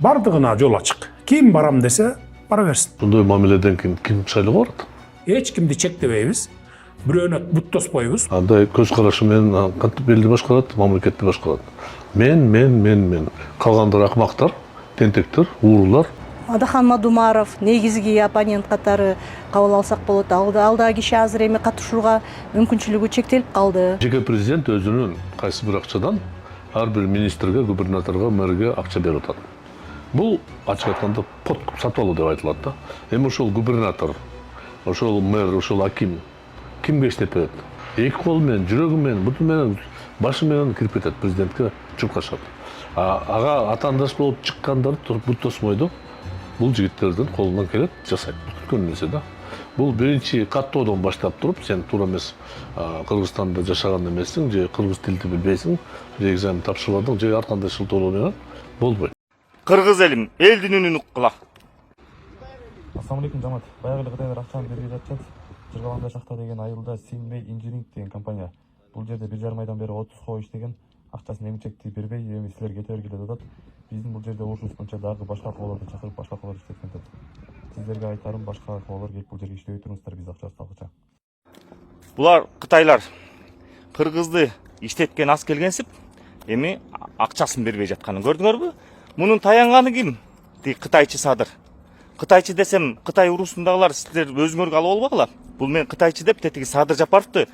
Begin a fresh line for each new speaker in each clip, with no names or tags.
Бардығына жол ачык. Ким барам десе, бара берсин.
Bunday мамиледен ким шайлап барат?
Эч кимди чектебейбиз. Бирөөнө бут тоспойбуз.
Андай көз карашы менен кантип элди башкарат, мамлекетти башкарат. Мен. Калгандар акмактар, тентектер, уурулар.
Адахан Мадумаров негизги оппонент катары кабыл алсак болот. Алдагы киши азыр эми катышууга мүмкүнчүлүгү чектелип калды.
Жеке президент өзүнүн кайсы бир акчадан ар бир министрге, губернаторго, мэрге акча берип атат. Бул ачык айтканда подкуп сатып алуу деп айтылат да. Эми ошол губернатор, ошол мэр, ошол аким кимге иштеп берет? Эки кол менен, жүрөгү менен, буту менен, башы менен кирип кетет президентке чуркашат. Ага атаандаш болуп чыккандар бут тосмойду. Бул жигиттердин колунан келет, жасайт. Күткөн нерсе да. Бул биринчи каттоодон баштап туруп, сен туура эмес Кыргызстанда жашаган эмессиң, же кыргыз тилди билбейсиң, же экзамен тапшырбадың, же ар кандай шылтоолор менен болбойт.
Кыргыз элим, элдин үнүн уккула.
Ассаламу алейкум, жамаат. Баягы эле Кытайдар акчаны бербей жатышат. Жыргаланда шахта деген айылда Синмей инжиниринг деген компания. Бул жерде 1,5 айдан бери 30 коо иштеген, акчасын эмчекти бербей, эми силер кете бергиле деп атат. Биздин бул жерде урушубуз боюнча дагы башка коолорду чакырып, башка коолор иштеткен атат. Сиздерге айтарым, башка коолор келип бул жерге иштебей туруңуздар, биз акчабызды алгыча.
Булар Кытайлар кыргызды иштеткен аз келгенсип, эми акчасын бербей жатканын көрдүңөрбү? Мунун таянганы ким? Кытайчы Садыр. Кытайчы десем, Кытай урусундагылар силер өзүңөргө алып албагыла. Бул мен Кытайчы деп тетиги Садыр Жапаровду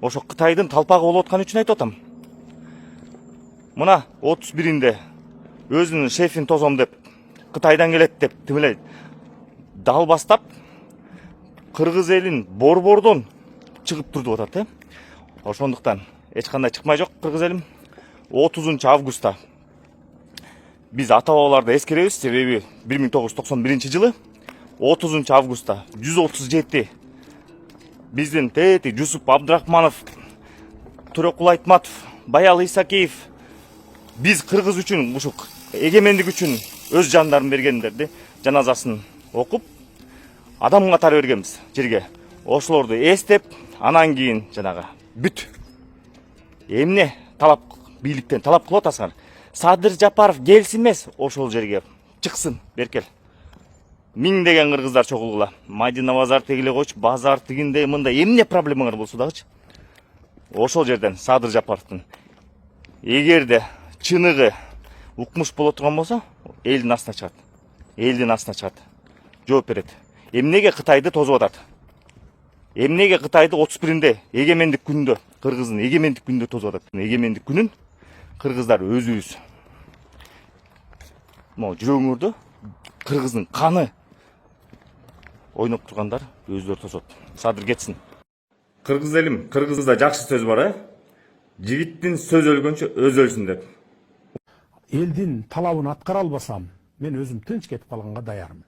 ошо Кытайдын талпагы болуп аткан үчүн айтып атам. Мына 31-inde өзүнүн шефин тозом деп, Кытайдан келет деп, тимеле дал бастап, кыргыз элин борбордон чыгып турду деп атат, Ошондуктан эч кандай чыкмай жок кыргыз элим. 30-августта биз ата-бабаларды эскеребиз, себеби 1991-жылы 30-августта 137 биздин тети Жусуп Абдрахманов, Төрөкул Айтматов, Баял Исакеев биз кыргыз үчүн, ушу эгемендик үчүн өз жандарын бергендерди жаназасын окуп, адам катары бергенбиз жерге. Ошолорду эстеп, анан кийин жанагы бүт эмне талап, бийликтен талап кылып атасыңар. Садыр Жапаров келсин эмес, ошол жерге чыксын, беркел. Миңдеген кыргыздар чогулгула. Мадина базар тегиле койчу, базар тигинде мында эмне проблемаңар болсо дагычы. Ошол жерден Садыр Жапаровдун эгерде чыныгы укмуш боло турган болсо, элдин астына чыгат. Элдин астына чыгат. Жооп берет. Эмнеге Кытайды тозуп атат? Эмнеге Кытайды 31-inde эгемендик күндө, кыргыздын эгемендик күндө тозуп атат? Эгемендик күнүн кыргыздар өзүбүз могу жүрөгүңөрдө кыргыздын каны ойноп тургандар өздөрү тосот. Садыр кетсин. Кыргыз элим, кыргызда жакшы сөз бар, жигиттин сөз өлгөнчө өз өлсүн деп.
Элдин талабын аткара албасам, мен өзүм тынч кетип калганга даярмын.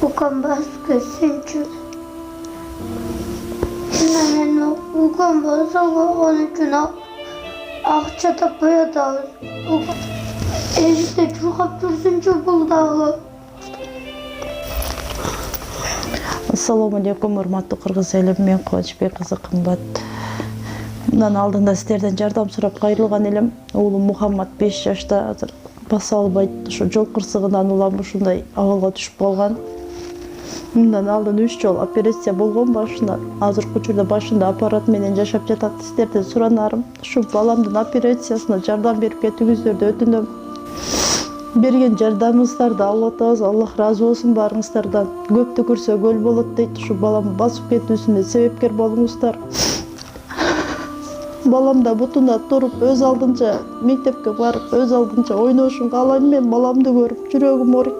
Укам баскы сенчу. Мен укам басанга он үчүн акча таппай атабыз. Элде чуркап турсунчу бул дагы.
Ассаламу алейкум, урматтуу кыргыз элим, мен Кубанычбек кызы Кымбат. Мындан алдында силерден жардам сурап кайрылган элем. Уулум Мухаммад 5 жашта, азыр баса албайт. Ошо жол кырсыгынан улам ушундай абалга түшүп калган. Мындан алдын 3 жол операция болгон башында. Азыркы учурда башында аппарат менен жашап жатат. Силерден суранарым, ушу баламдын операциясына жардам берип кетиңиздерди өтүнөм. Берген жардамыңыздарды алып атабыз, Аллах разы болсун барыңыздардан. Көптү көрсө көл болот дейт, ушу балам басып кетүүсүнө себепкер болуңуздар. Балам да бутунда туруп, өз алдынча мектепке барып, өз алдынча ойношун каалайм, мен баламды көрүп жүрөгүм ооруйт.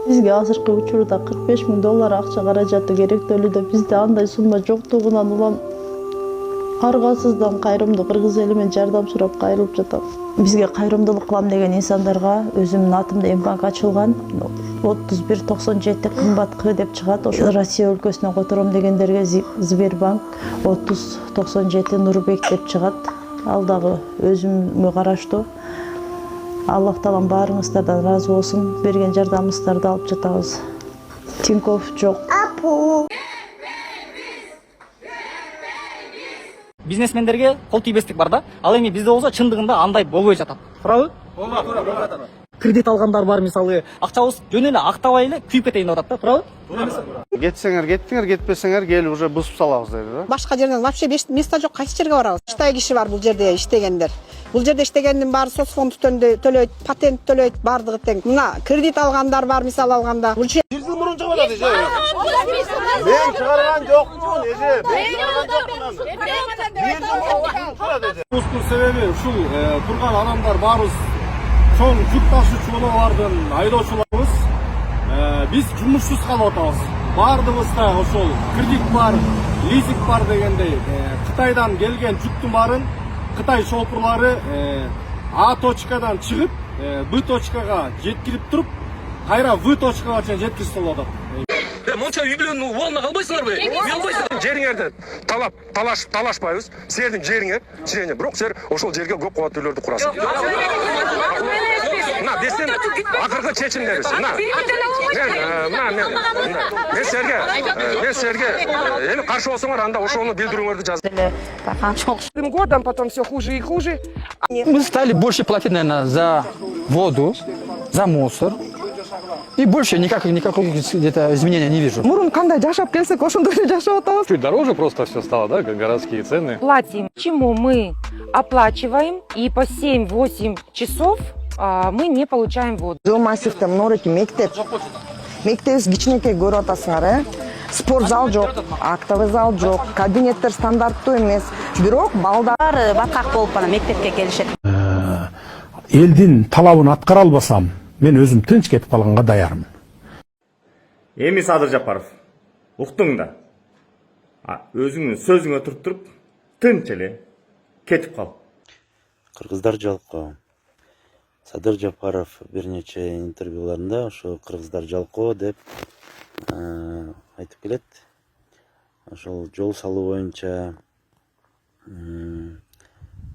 Бизге азыркы учурда $45,000 акча каражаты керектөлүүдө, бизде андай сумма жоктугунан улам аргасыздан кайрымдуу кыргыз элимен жардам сурап кайрылып жатам. Бизге кайрымдуулук кылам деген инсандарга өзүмдүн атымда М-банк ачылган. 3197 кымбат К деп чыгат. Ошо Россия өлкөсүнө котором дегендерге Сбербанк 3097 Нурбек деп чыгат. Ал дагы өзүмгө караштуу. Аллах таалам баарыңыздардан разы болсун. Берген жардамыңыздарды алып жатабыз. Тинькофф жок.
Бизнесмендерге кол тийбестик бар да. Ал эми бизде болсо чындыгында андай болбой жатат. Туурабы? кредит алгандар бар, мисалы, акчабыз жөн эле актабай эле күйүп кетейин деп атат да, туурабы?
Кетсеңер кеттиңер, кетпесеңер келип уже бузуп салабыз дейт да.
Башка жерден вообще место жок, кайсы жерге барабыз? Кыштай киши бар бул жерде иштегендер. Бул жерде иштегендин баары соцфонд төлөйт, патент төлөйт, бардыгы тең. Мына кредит алгандар бар, мисал алганда. Бул жер
1 жыл мурун чыгып атат эже. Мен чыгарган жокмун эже. Мен чыгарган жокмун. Бузуктун себеби ушул турган адамдар баарыбыз чоң жүк ташуучулардын айдоочуларыбыз. Биз жумушсуз калып атабыз. Бардыгыбызда ошол кредит бар, лизинг бар дегендей Кытайдан келген жүктүн баарын Кытай шопурлары А точкадан чыгып Б точкага жеткирип туруп, кайра В точкага чейин жеткизип атат.
Монча үй билен убалына калбайсыңарбы? Үй албайсыңар. Жериңерди талашпайбыз. Силердин жериңер, жирене. Бирок силер ошол жерге көп кабаттууларды курасыңар. Мына бестен акыркы чечимдерибиз. Мен силерге эми каршы болсоңор анда ошону билдирүүңөрдү жазып.
Каждым годом потом все хуже и хуже.
Мы стали больше платить, наверное, за воду, за мусор. И больше никакого где-то изменения не вижу.
Мурун кандай жашап келсек, ошондой эле жашап атабыз.
Чуть дороже просто все стало, да, как городские цены.
Платим. Почему мы оплачиваем и по 7-8 часов мы не получаем воду?
Жол массивте мынорки мектеп. Мектебиз кичинекей көрүп атасыңар, спорт зал жок, актовый зал жок, кабинеттер стандарттуу эмес. Бирок балдар баткак болуп анан мектепке келишет.
Элдин талабын аткара албасам, мен өзүм тынч кетип калганга даярмын.
Эми Садыр Жапаров, уктуң да. Өзүңдүн сөзүңө туруп, тынч эле кетип кал.
Кыргыздар жалкоо. Садыр Жапаров бир нече интервьюларында ошо кыргыздар жалкоо деп айтып келет. Ошол жол салуу боюнча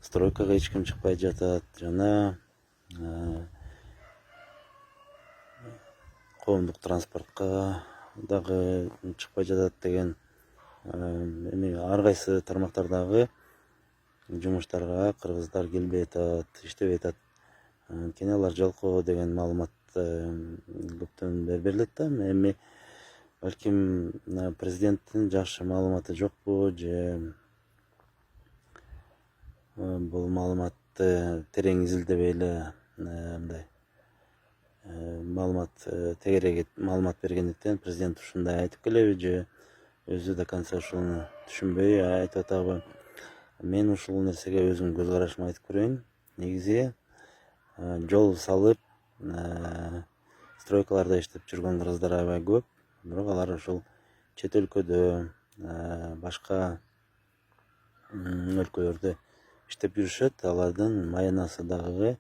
стройкага эч ким чыкпай жатат, жана коомдук транспортко дагы чыкпай жатат деген эми ар кайсы тармактардагы жумуштарга кыргыздар келбей атат, иштебей атат. Анткени алар жалкоо деген маалымат көптөн бери берилет да. Эми балким президенттин жакшы маалыматы жокпу же бул маалыматты терең изилдебей эле мындай маалымат тегерек маалымат бергендиктен президент ушундай айтып келеби же өзү до конца ушуну түшүнбөй айтып атабы? Мен ушул нерсеге өзүмдүн көз карашымды айтып көрөйүн. Негизи жол салып стройкаларда иштеп жүргөн кыргыздар аябай көп, бирок алар ошол чет өлкөдө башка өлкөлөрдө иштеп жүрүшөт. Алардын маянасы дагы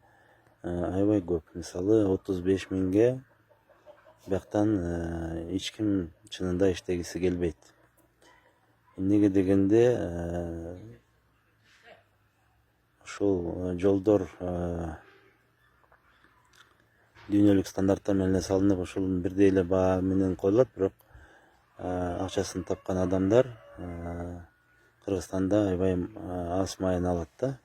аябай көп. Мисалы 35 миңге бияктан эч ким чынында иштегиси келбейт. Эмнеге дегенде ошол жолдор дүйнөлүк стандарттар менен салынып, ошол бирдей эле баа менен коюлат, бирок акчасын тапкан адамдар Кыргызстанда аябай аз майын алат да.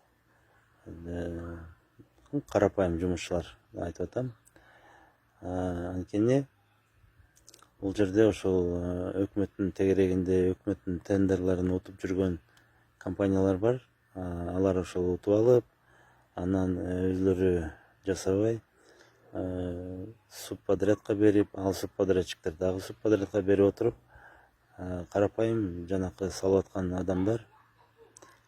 Карапайым жумушчулар айтып атам. Анткени бул жерде ошол өкмөттүн тегерегинде, өкмөттүн тендерлерин утуп жүргөн компаниялар бар. Алар ошол утуп алып, анан өзлөрү жасабай субподрядка берип, ал субподрядчиктер дагы субподрядка берип отуруп, карапайым жанакы салып аткан адамдар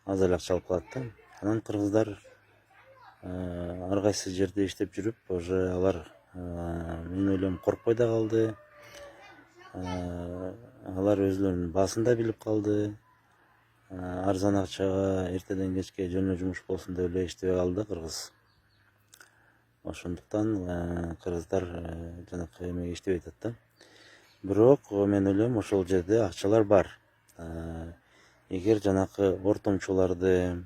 аз эле акча алып калат да. Анан кыргыздар ар кайсы жерде иштеп жүрүп, уже алар мен ойлойм коркпой да калды. Алар өзлөрүнүн баасын да билип калды. Арзан акчага эртеден кечке жөн жумуш болсун деп эле иштебей калды кыргыз. Ошондуктан кыргыздар жанакы эмеге иштебей атат да. Бирок мен ойлойм ошол жерде акчалар бар. Эгер жанакы ортомчуларды,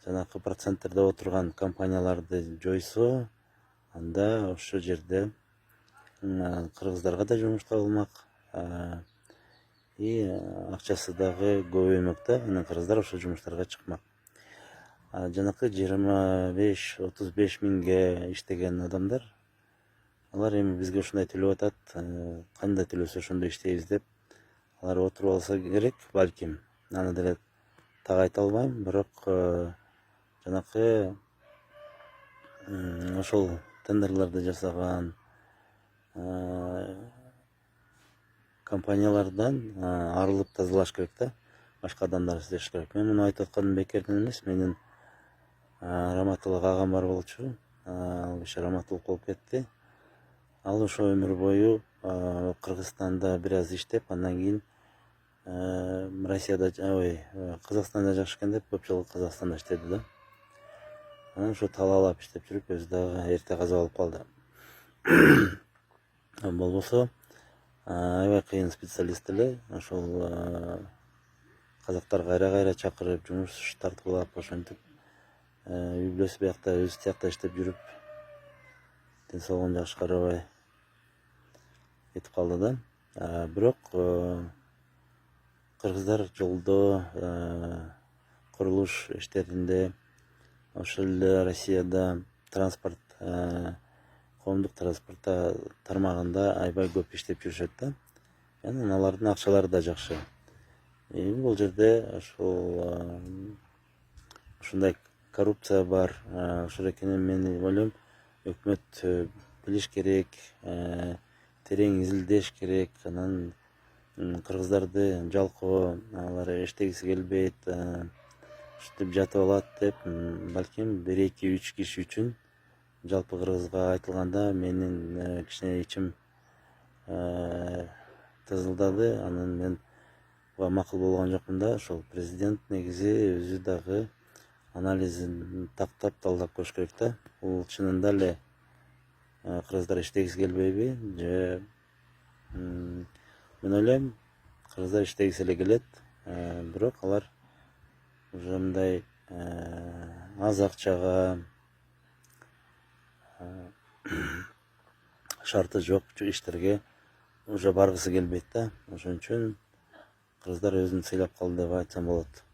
жанакы проценттерде отурган компанияларды жойсо, анда ошол жерде кыргыздарга да жумуш табылмак. И акчасы дагы көбөймөк да, анан кыргыздар ошол жумуштарга чыкмак. жанакы 25-35 миңге иштеген адамдар, алар эми бизге ушундай төлөп атат, кандай төлөсө ошондой иштейбиз деп алар отуруп алса керек, балким. Аны деле так айта албайм, бирок жанакы ошол тендерлерди жасаган компаниялардан арылып тазалаш керек да, башка адамдар издеш керек. Мен муну айтып атканым бекерден эмес. Менин раматылык агам бар болчу, ал киши раматылык болуп кетти. Ал ошо өмүр бою Кыргызстанда бир аз иштеп, андан кийин Россияда, Казакстанда жакшы экен деп көп жыл Казакстанда иштеди да. Анан ошо талаалап иштеп жүрүп, өзү дагы эрте каза болуп калды. Болбосо аябай кыйын специалист эле, ошол казактар кайра чакырып, жумуш тартуулап, ошентип үй бүлөсү биякта өзү тиякта иштеп жүрүп, ден соолугун жакшы карабай кетип калды да. Бирок кыргыздар жолдо, курулуш иштеринде, ошол эле Россияда транспорт, коомдук транспорт тармагында аябай көп иштеп жүрүшөт да. Анан алардын акчалары да жакшы. Бул жерде ушундай коррупция бар, ошол экенин мен ойлойм. Өкмөт билиш керек, терең изилдеш керек. Анан кыргыздарды жалкоо, алар иштегиси келбейт, ушинтип жатып алат деп, балким 1-2-3 киши үчүн жалпы Кыргызга айтылганда менин кичине ичим тызылдады. Анан мен буга макул болгон жокмун да. Ошол президент негизи өзү дагы анализин тактап, талдап көрүш керек да. Бул чынында эле кыргыздар иштегиси келбейби же? Мен ойлойм, кыргыздар иштегиси эле келет, бирок алар уже мындай аз акчага, шарты жок иштерге уже баргысы келбейт да. Ошон үчүн кыргыздар өзүн сыйлап калды деп айтсам болот.